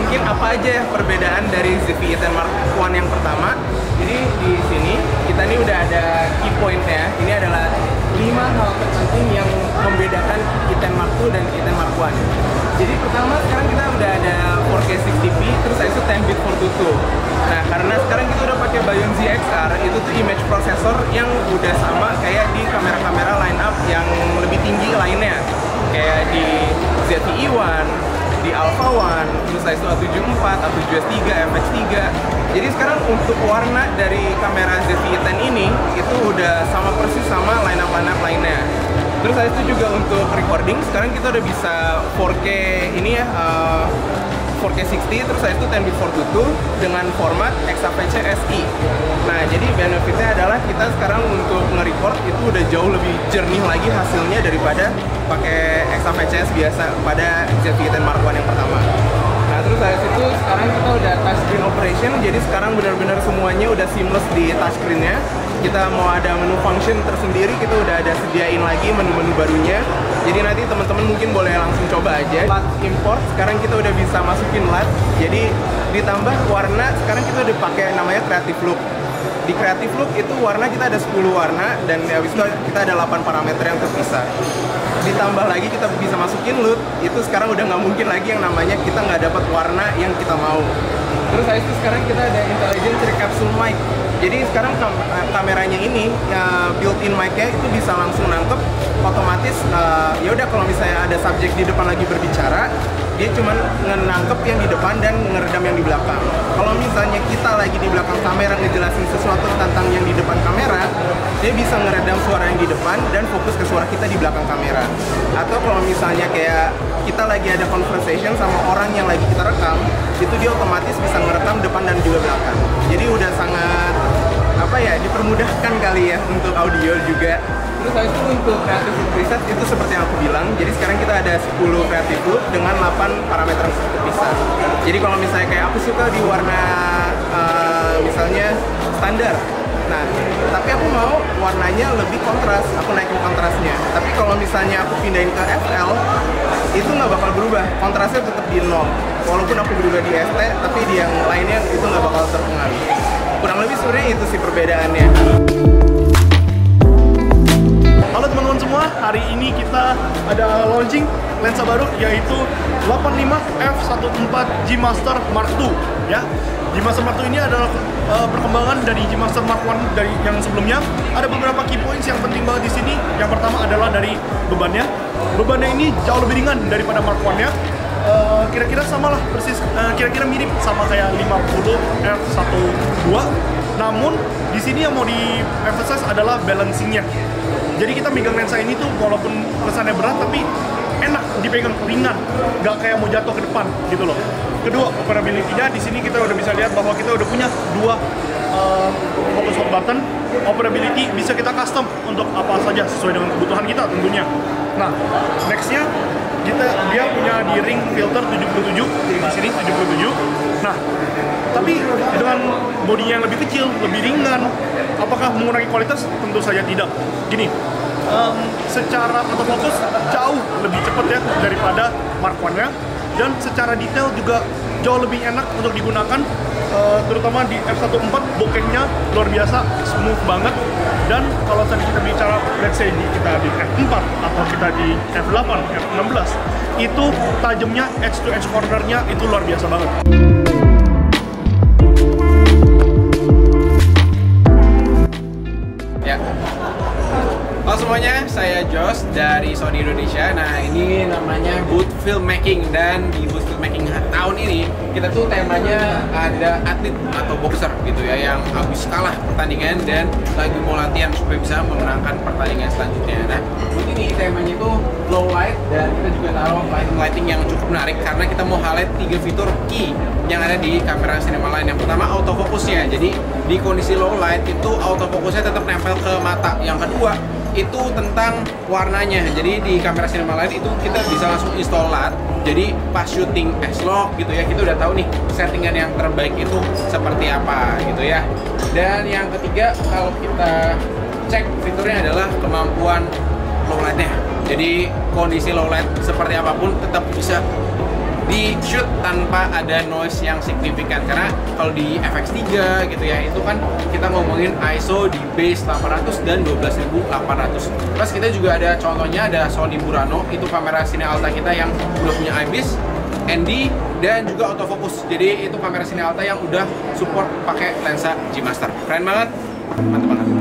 mungkin apa aja ya perbedaan dari ZV-E10 Mark I yang pertama. Jadi di sini kita nih udah ada key point-nya. Ini adalah 5 hal terpenting yang membedakan E10 Mark II dan E10 Mark I. Jadi pertama sekarang kita udah ada 4K 60p, terus itu 10-bit 422. Nah, karena sekarang kita udah pakai Bayon ZXR, itu tuh image processor yang udah sama kayak di kamera-kamera line up yang lebih tinggi lainnya. Kayak di ZV-E1, di Alpha One, terus itu A74, A7S3, FX3. Jadi sekarang untuk warna dari kamera ZV-E10 ini itu udah sama persis sama line up lainnya. Terus itu juga untuk recording, sekarang kita udah bisa 4K ini ya, 4K 60, terus itu 10-bit 422 dengan format XAVC SI. Nah, jadi benefitnya adalah kita sekarang untuk nge-record itu udah jauh lebih jernih lagi hasilnya daripada pakai XAVCS biasa pada ZV-E10 Mark I yang pertama. Nah, terus dari situ sekarang kita udah touchscreen operation, jadi sekarang benar-benar semuanya udah seamless di touchscreen-nya. Kita mau ada menu function tersendiri, kita udah ada sediain lagi menu-menu barunya. Jadi nanti teman-teman mungkin boleh langsung coba aja. LUT import, sekarang kita udah bisa masukin LUT. Jadi ditambah warna, sekarang kita udah pakai namanya Creative Look. Di Creative Look itu warna kita ada 10 warna, dan habis itu kita ada 8 parameter yang terpisah. Ditambah lagi kita bisa masukin LUT, itu sekarang udah nggak mungkin lagi yang namanya kita nggak dapat warna yang kita mau. Terus habis itu sekarang kita ada Intelligent Capsule Mic. Jadi sekarang kameranya ini ya, built-in mic-nya itu bisa langsung nangkep otomatis. Ya udah, kalau misalnya ada subjek di depan lagi berbicara, dia cuma nangkep yang di depan dan ngeredam yang di belakang. Kalau misalnya kita lagi di belakang kamera ngejelasin sesuatu tentang yang di depan kamera, dia bisa ngeredam suara yang di depan dan fokus ke suara kita di belakang kamera. Atau kalau misalnya kayak kita lagi ada conversation sama orang yang lagi kita rekam, itu dia otomatis bisa ngerekam depan dan juga belakang. Jadi udah sangat apa ya, dipermudahkan kali ya untuk audio juga. Terus habis itu untuk creative look preset itu seperti yang aku bilang, jadi sekarang kita ada 10 creative look dengan 8 parameter yang terpisah. Jadi kalau misalnya kayak aku suka di warna misalnya standar, nah tapi aku mau warnanya lebih kontras, aku naikin kontrasnya. Tapi kalau misalnya aku pindahin ke FL, itu nggak bakal berubah, kontrasnya tetap di 0. Walaupun aku berubah di ST, tapi di yang lainnya itu nggak bakal terpengaruh. Kurang lebih sebenarnya itu sih perbedaannya. Halo teman-teman semua, hari ini kita ada launching lensa baru yaitu 85 f1.4 G Master Mark II ya. G Master Mark II ini adalah perkembangan dari G Master Mark I dari yang sebelumnya. Ada beberapa key points yang penting banget di sini. Yang pertama adalah dari bebannya. Bebannya ini jauh lebih ringan daripada Mark I-nya. Kira-kira samalah persis, kira-kira mirip sama kayak 50 f1.2. Namun di sini yang mau di-emphasize adalah balancing-nya. Jadi kita megang lensa ini tuh walaupun kesannya berat tapi enak dipegang, ringan, nggak kayak mau jatuh ke depan gitu loh. Kedua, operability-nya di sini kita udah bisa lihat bahwa kita udah punya 2 focus hold button. Operability bisa kita custom untuk apa saja sesuai dengan kebutuhan kita tentunya. Nah, next-nya dia punya di ring filter 77 di sini 77. Nah, tapi dengan bodinya yang lebih kecil, lebih ringan, apakah mengurangi kualitas? Tentu saja tidak. Gini, secara autofocus jauh lebih cepat ya daripada Mark I-nya, dan secara detail juga jauh lebih enak untuk digunakan, terutama di f1.4 bokehnya luar biasa, smooth banget. Dan kalau tadi kita bicara, let's say kita di f4 atau kita di f8, f16, itu tajamnya edge to edge cornernya itu luar biasa banget. Ya. Halo semuanya, saya Jos dari Sony Indonesia. Nah, ini namanya Booth Filmmaking, dan di Booth Filmmaking tahun ini kita tuh temanya ada atlet atau boxer gitu ya, yang habis kalah pertandingan dan lagi mau latihan supaya bisa memenangkan pertandingan selanjutnya. Nah, booth ini temanya itu low light, dan kita juga taruh lighting yang cukup menarik karena kita mau highlight 3 fitur key yang ada di kamera Cinema Line. Yang pertama, autofocusnya. Jadi di kondisi low light itu autofocusnya tetap nempel ke mata. Yang kedua, itu tentang warnanya. Jadi di kamera Cinema Line itu kita bisa langsung install LUT. Jadi pas syuting S-Log gitu ya, kita udah tahu nih settingan yang terbaik itu seperti apa gitu ya. Dan yang ketiga, kalau kita cek fiturnya adalah kemampuan low light-nya. Jadi kondisi low light seperti apapun tetap bisa di shoot tanpa ada noise yang signifikan. Karena kalau di FX3 gitu ya, itu kan kita ngomongin ISO di base 800 dan 12800. Plus kita juga ada contohnya, ada Sony Burano, itu kamera Cine Alta kita yang udah punya IBIS, ND, dan juga autofocus. Jadi itu kamera Cine Alta yang udah support pakai lensa G Master. Keren banget, mantap banget.